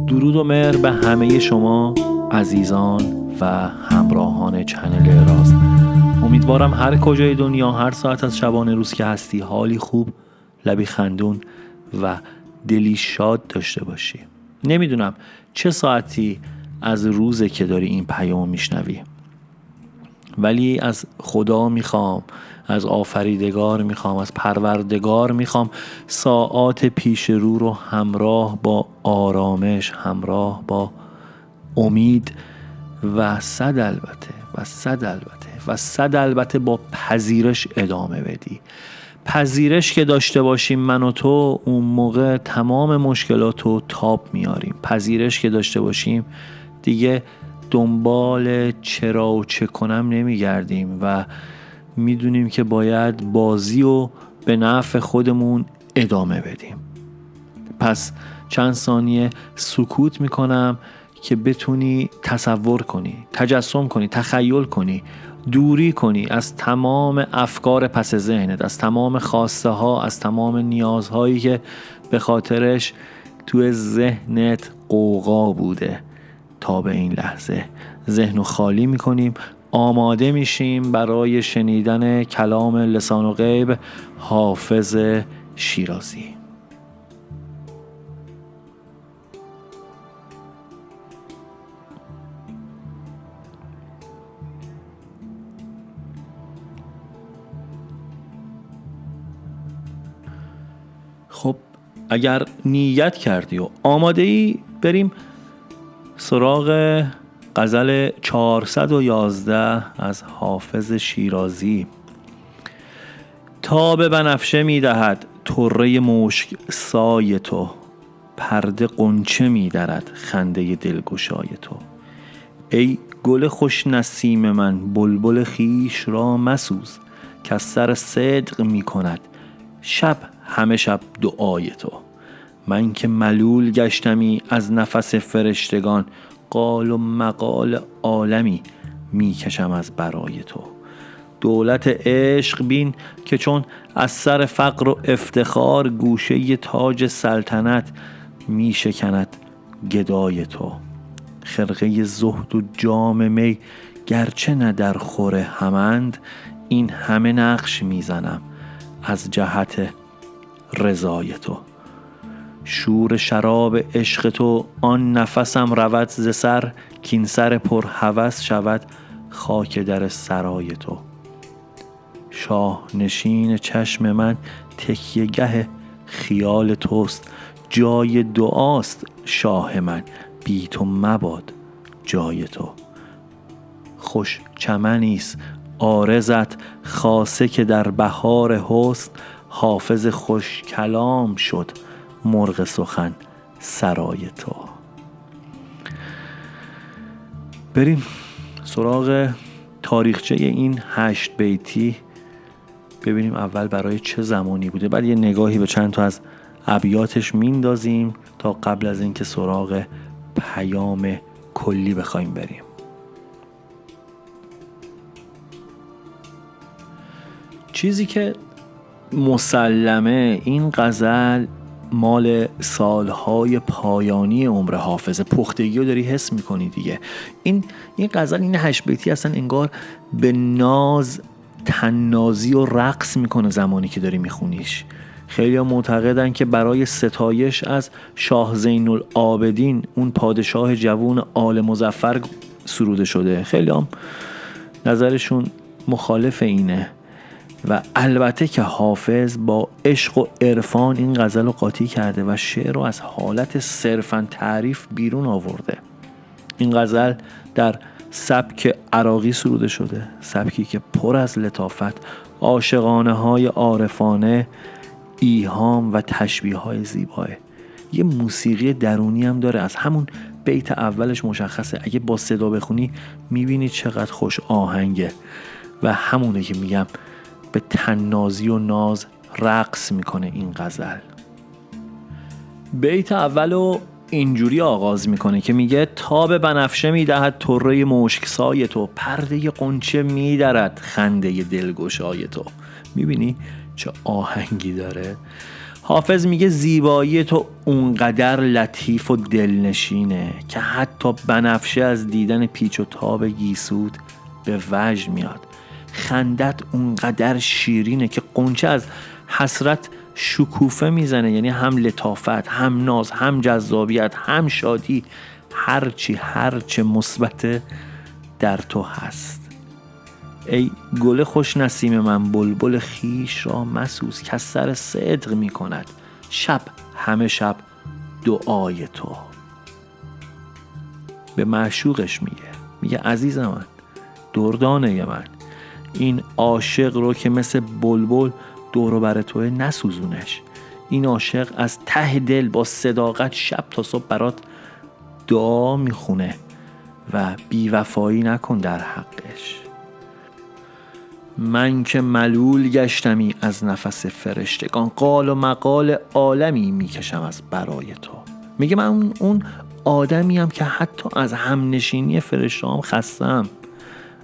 درود و مهر به همه شما عزیزان و همراهان چنل راست. امیدوارم هر کجای دنیا، هر ساعت از شبانه روز که هستی، حالی خوب، لبی خندون و دلی شاد داشته باشی. نمیدونم چه ساعتی از روزه که داری این پیام میشنوی، ولی از خدا میخوام، از آفریدگار میخوام، از پروردگار میخوام ساعات پیش رو همراه با آرامش، همراه با امید و صد البته با پذیرش ادامه بدی. پذیرش که داشته باشیم من و تو، اون موقع تمام مشکلاتو تاب میاریم. پذیرش که داشته باشیم دیگه دنبال چرا و چه کنم نمیگردیم و میدونیم که باید بازی و به نفع خودمون ادامه بدیم. پس چند ثانیه سکوت میکنم که بتونی تصور کنی، تجسم کنی، تخیل کنی، دوری کنی از تمام افکار پس ذهنت، از تمام خواسته ها، از تمام نیازهایی که به خاطرش توی ذهنت قوقا بوده. تا به این لحظه ذهنو خالی میکنیم، آماده میشیم برای شنیدن کلام لسان و غیب حافظ شیرازی. خب اگر نیت کردی و آماده ای، بریم سراغ غزل 411 از حافظ شیرازی. تاب بنفشه می دهد طره مشک سای تو، پرده غنچه می درد خنده دلگشای تو. ای گل خوش نسیم من، بلبل خویش را مسوز، که از سر صدق می کند شب همه شب دعای تو. من که ملول گشتمی از نفس فرشتگان، قال و مقال عالمی می کشم از برای تو. دولت عشق بین که چون از سر فقر و افتخار، گوشه ی تاج سلطنت می شکند گدای تو. خرقه زهد و جام می گرچه نه در خور همند، این همه نقش می زنم از جهت رضای تو. شور شراب عشق تو آن نفسم رود ز سر، کین سر پر هوس شود خاک در سرای تو. شاه نشین چشم من تکیه گه خیال توست، جای دعاست شاه من بی تو مباد جای تو. خوش چمنیست عارضت خاصه که در بهار حسن، حافظ خوش کلام شد مرغ سخن سرای تو. بریم سراغ تاریخچه این 8 بیتی، ببینیم اول برای چه زمانی بوده، بعد یه نگاهی به چند تا از ابیاتش میندازیم تا قبل از اینکه سراغ پیام کلی بخوایم بریم. چیزی که مسلمه این غزل مال سالهای پایانی عمر حافظ، پختگی رو داری حس میکنی دیگه. این غزل، این 8 بیتی اصلا انگار به ناز تنازی و رقص میکنه زمانی که داری میخونیش. خیلی ها معتقدن که برای ستایش از شاه زین العابدین، اون پادشاه جوون آل مظفر سروده شده. خیلی هم نظرشون مخالف اینه و البته که حافظ با عشق و عرفان این غزل رو قاطی کرده و شعر رو از حالت صرفاً تعریف بیرون آورده. این غزل در سبک عراقی سروده شده، سبکی که پر از لطافت، عاشقانه های عارفانه، ایهام و تشبیه های زیباه. یه موسیقی درونی هم داره. از همون بیت اولش مشخصه، اگه با صدا بخونی میبینی چقدر خوش آهنگه و همونه که میگم به تنازی و ناز رقص میکنه این غزل. بیت اولو اینجوری آغاز میکنه که میگه تاب بنفشه میدهد طره مشک سای تو، پرده غنچه میدرد خنده دلگشای تو. میبینی چه آهنگی داره؟ حافظ میگه زیبایی تو اونقدر لطیف و دلنشینه که حتی بنفشه از دیدن پیچ و تاب گیسود به وجد میاد. خندت اونقدر شیرینه که غنچه از حسرت شکوفه میزنه، یعنی هم لطافت، هم ناز، هم جذابیت، هم شادی، هرچه مثبت در تو هست. ای گل خوش نسیم من، بلبل خیش را مسوز که سر صدق می کند شب همه شب دعای تو. به معشوقش میگه عزیز من، دردانه من، این عاشق رو که مثل بلبل دور و بر توه نسوزونش. این عاشق از ته دل با صداقت شب تا صبح برات دعا میخونه و بیوفایی نکن در حقش. من که ملول گشتمی از نفس فرشتگان، قال و مقال عالمی میکشم از برای تو. میگه من اون آدمیم که حتی از همنشینی فرشته‌ام خستم،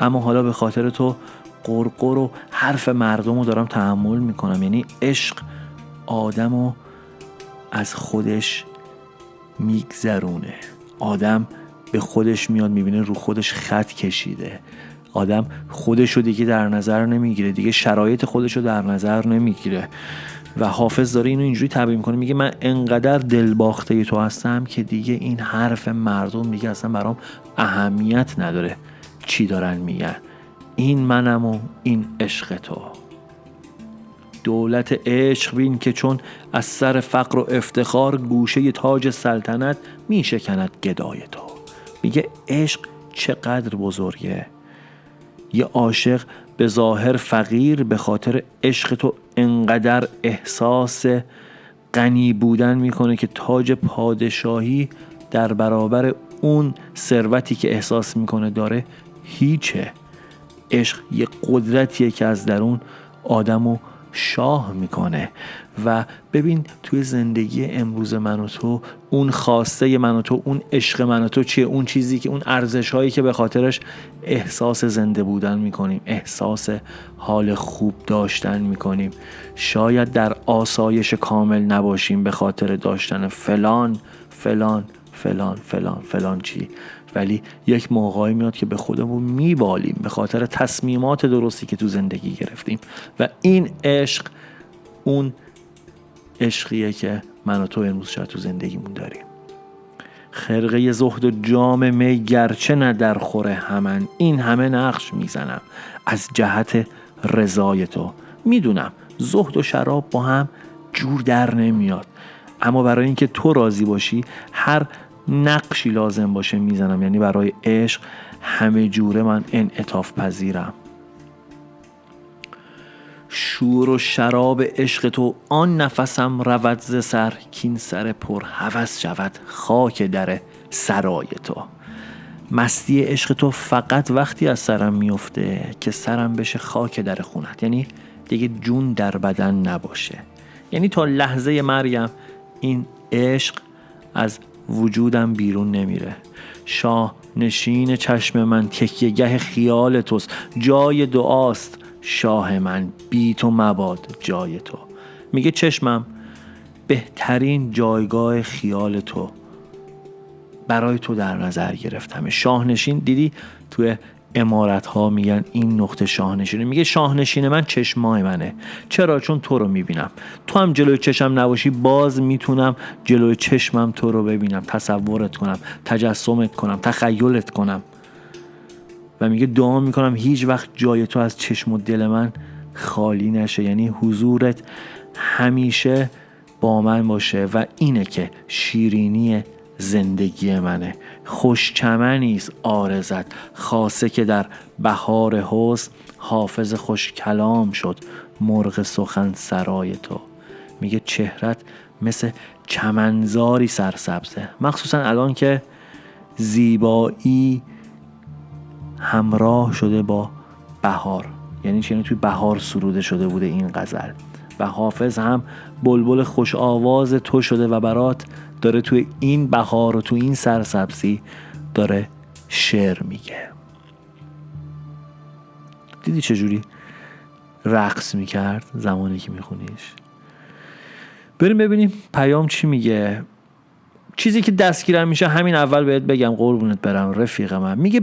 اما حالا به خاطر تو قرقر و حرف مردم رو دارم تحمل میکنم. یعنی عشق آدمو از خودش میگذرونه. آدم به خودش میاد، میبینه رو خودش خط کشیده. آدم خودش رو دیگه در نظر نمیگیره، دیگه شرایط خودش رو در نظر نمیگیره. و حافظ داره اینو اینجوری تعبیر میکنه، میگه من انقدر دلباخته تو هستم که دیگه این حرف مردم دیگه اصلا برام اهمیت نداره چی دارن میگن. این منم و این عشق تو. دولت عشق بین که چون از سر فقر و افتخار گوشه تاج سلطنت میشکند گدای تو. میگه عشق چقدر بزرگه. یه عاشق به ظاهر فقیر به خاطر عشق تو انقدر احساس غنی بودن میکنه که تاج پادشاهی در برابر اون ثروتی که احساس میکنه داره هیچه. عشق یه قدرتیه که از درون آدمو شاه میکنه. و ببین توی زندگی امروز من و تو، اون خواسته من و تو، اون عشق من و تو چیه؟ اون چیزی که، اون ارزش هایی که به خاطرش احساس زنده بودن میکنیم، احساس حال خوب داشتن میکنیم. شاید در آسایش کامل نباشیم به خاطر داشتن فلان فلان فلان فلان فلان چی، ولی یک موقعی میاد که به خودمون میبالیم به خاطر تصمیمات درستی که تو زندگی گرفتیم. و این عشق اون عشقیه که من و تو امروز شاید تو زندگیمون داریم. خرقه زهد و جام می گرچه نه در خوره همن، این همه نقش میزنم از جهت رضای تو. میدونم زهد و شراب با هم جور در نمیاد، اما برای اینکه تو راضی باشی هر نقشی لازم باشه میزنم. یعنی برای عشق همه جوره من انعطاف پذیرم. شور و شراب عشق تو آن نفسم رود ز سر، کین سر پر هوس شود خاک در سرای تو. مستی عشق تو فقط وقتی از سرم میفته که سرم بشه خاک در خونت، یعنی دیگه جون در بدن نباشه. یعنی تا لحظه مرگم این عشق از وجودم بیرون نمیره. شاه نشین چشم من تکیه گه خیال توست، جای دعاست شاه من بی تو مباد جای تو. میگه چشمم بهترین جایگاه خیال تو برای تو در نظر گرفتم. شاهنشین دیدی توی امارت ها میگن این نقطه شاهنشینه. میگه شاهنشین من چشمای منه. چرا؟ چون تو رو میبینم. تو هم جلوی چشم نباشی باز میتونم جلوی چشمم تو رو ببینم، تصورت کنم، تجسمت کنم، تخیلت کنم. و میگه دعا میکنم هیچ وقت جای تو از چشم و دل من خالی نشه، یعنی حضورت همیشه با من باشه. و اینه که شیرینی زندگی منه. خوش چمنیست عارضت خاصه که در بهار حسن، حافظ خوش کلام شد مرغ سخن سرای تو. میگه چهرت مثل چمنزاری سرسبزه، مخصوصا الان که زیبایی همراه شده با بهار. یعنی چه؟ توی بهار سروده شده بوده این غزل و حافظ هم بلبل خوش آواز تو شده و برات داره توی این بهار و توی این سرسبزی داره شعر میگه. دیدی چجوری رقص میکرد زمانی که میخونیش؟ بریم ببینیم پیام چی میگه. چیزی که دستگیرم میشه همین اول بهت بگم قربونت برم رفیق من. میگه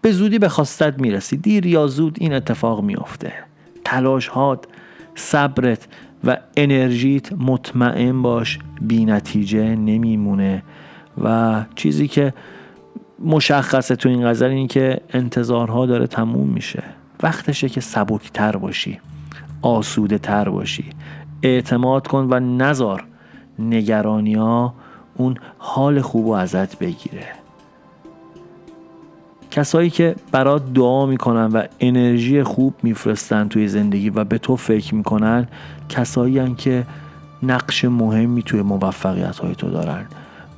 به زودی به خواستت میرسی، دیر یا زود این اتفاق میفته. تلاش هات، صبرت و انرژیت مطمئن باش بی نتیجه نمیمونه. و چیزی که مشخصه تو این غزل این که انتظارها داره تموم میشه. وقتشه که سبکتر باشی، آسوده تر باشی، اعتماد کن و نذار نگرانی ها اون حال خوبو ازت بگیره. کسایی که برات دعا میکنن و انرژی خوب میفرستن توی زندگی و به تو فکر میکنن، کسایی هن که نقش مهمی توی موفقیت های تو دارن.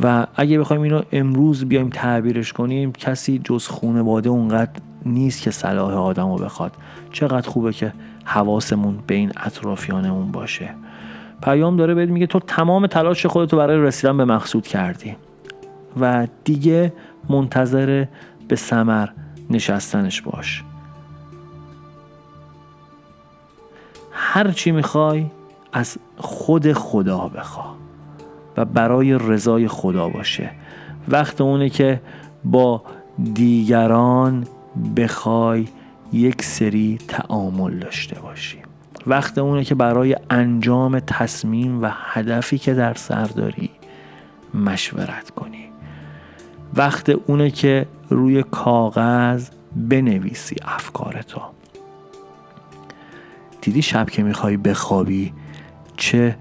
و اگه بخوایم اینو امروز بیایم تعبیرش کنیم، کسی جز خانواده اونقدر نیست که صلاح آدمو بخواد. چقدر خوبه که حواسمون به این اطرافیانمون باشه. پیام داره بهت میگه تو تمام تلاش خودتو برای رسیدن به مقصود کردی و دیگه منتظر به ثمر نشستنش باش. هر چی میخوای از خود خدا بخوا و برای رضای خدا باشه. وقت اونه که با دیگران بخوای یک سری تعامل داشته باشی. وقت اونه که برای انجام تصمیم و هدفی که در سر داری مشورت کنی. وقت اونه که روی کاغذ بنویسی افکارتو. دیدی شب که میخوای بخوابی چه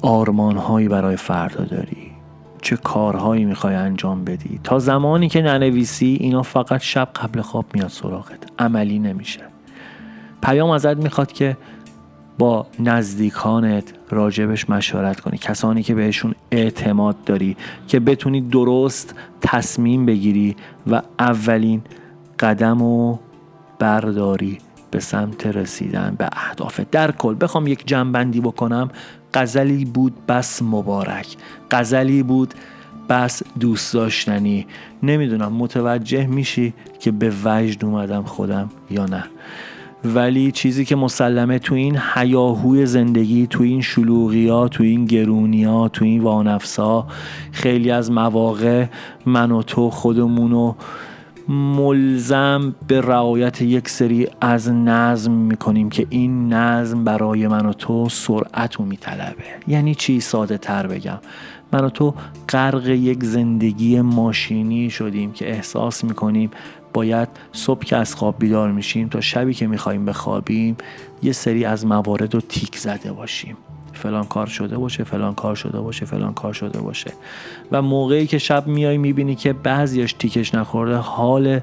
آرمانهایی برای فردا داری، چه کارهایی میخوای انجام بدی. تا زمانی که ننویسی اینا فقط شب قبل خواب میاد سراغت، عملی نمیشه. پیام ازت میخواد که با نزدیکانت راجبش مشورت کنی، کسانی که بهشون اعتماد داری که بتونی درست تصمیم بگیری و اولین قدمو برداری به سمت رسیدن به اهداف. در کل بخوام یک جمع‌بندی بکنم، غزلی بود بس مبارک، غزلی بود بس دوست داشتنی. نمیدونم متوجه میشی که به وجد اومدم خودم یا نه، ولی چیزی که مسلمه تو این هیاهوی زندگی، تو این شلوغی‌ها، تو این گرونی‌ها، تو این وانفس‌ها، خیلی از مواقع من و تو خودمونو ملزم به رعایت یک سری از نظم میکنیم که این نظم برای من و تو سرعت رو میطلبه. یعنی چی؟ ساده تر بگم، من و تو غرق یک زندگی ماشینی شدیم که احساس میکنیم باید صبح که از خواب بیدار میشیم تا شبی که میخوایم بخوابیم یه سری از موارد رو تیک زده باشیم. فلان کار شده باشه، فلان کار شده باشه، فلان کار شده باشه. و موقعی که شب میای میبینی که بعضیش تیکش نخورده، حال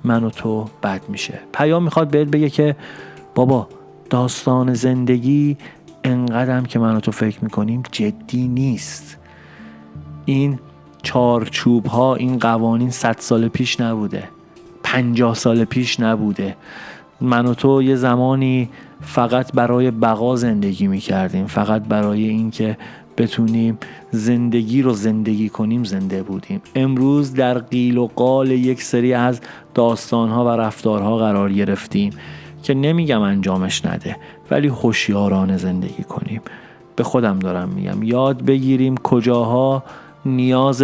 من و تو بد میشه. پیام میخواد بهت بگه که بابا داستان زندگی انقدرم که من و تو فکر میکنیم جدی نیست. این چارچوب ها، این قوانین 100 سال پیش نبوده، 50 سال پیش نبوده. من و تو یه زمانی فقط برای بقا زندگی میکردیم، فقط برای این که بتونیم زندگی رو زندگی کنیم زنده بودیم. امروز در قیل و قال یک سری از داستانها و رفتارها قرار گرفتیم که نمیگم انجامش نده، ولی هوشیارانه زندگی کنیم. به خودم دارم میگم یاد بگیریم کجاها نیاز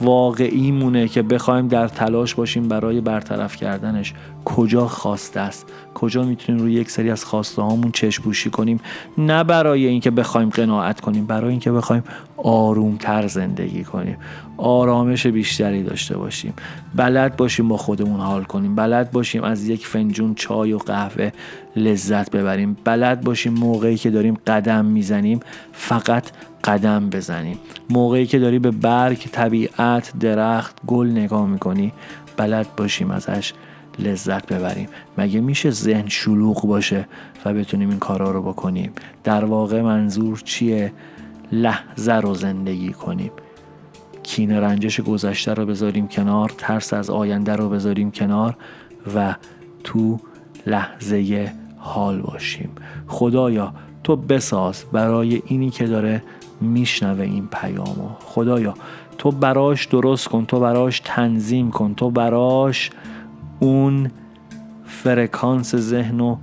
واقعی مونه که بخوایم در تلاش باشیم برای برطرف کردنش، کجا خواسته است، کجا میتونیم روی یک سری از خواسته هامون چشم‌پوشی کنیم، نه برای اینکه بخوایم قناعت کنیم، برای اینکه بخوایم آرومتر زندگی کنیم، آرامش بیشتری داشته باشیم، بلد باشیم با خودمون حال کنیم، بلد باشیم از یک فنجون چای و قهوه لذت ببریم، بلد باشیم موقعی که داریم قدم میزنیم فقط قدم بزنیم، موقعی که داری به برگ، طبیعت، درخت، گل نگاه میکنی بلد باشیم ازش لذت ببریم. مگه میشه ذهن شلوغ باشه و بتونیم این کارا رو بکنیم؟ در واقع منظور چیه؟ لحظه رو زندگی کنیم، کینه رنجش گذشته رو بذاریم کنار، ترس از آینده رو بذاریم کنار و تو لحظه حال باشیم. خدایا تو بساز برای اینی که داره میشنوه این پیامو، خدایا تو براش درست کن، تو براش تنظیم کن، تو براش اون فرکانس ذهن و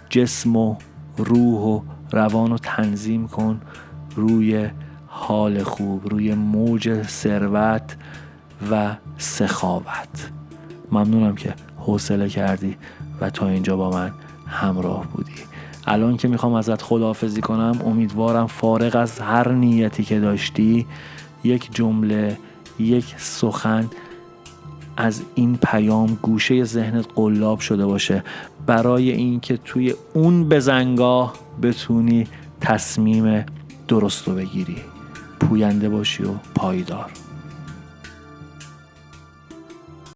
جسم و روح و روان رو تنظیم کن روی حال خوب، روی موج ثروت و سخاوت. ممنونم که حوصله کردی و تا اینجا با من همراه بودی. الان که میخوام ازت خداحافظی کنم، امیدوارم فارغ از هر نیتی که داشتی، یک جمله، یک سخن از این پیام گوشه ذهنت قلاب شده باشه، برای این که توی اون بزنگاه بتونی تصمیم درست رو بگیری. پوینده باشی و پایدار.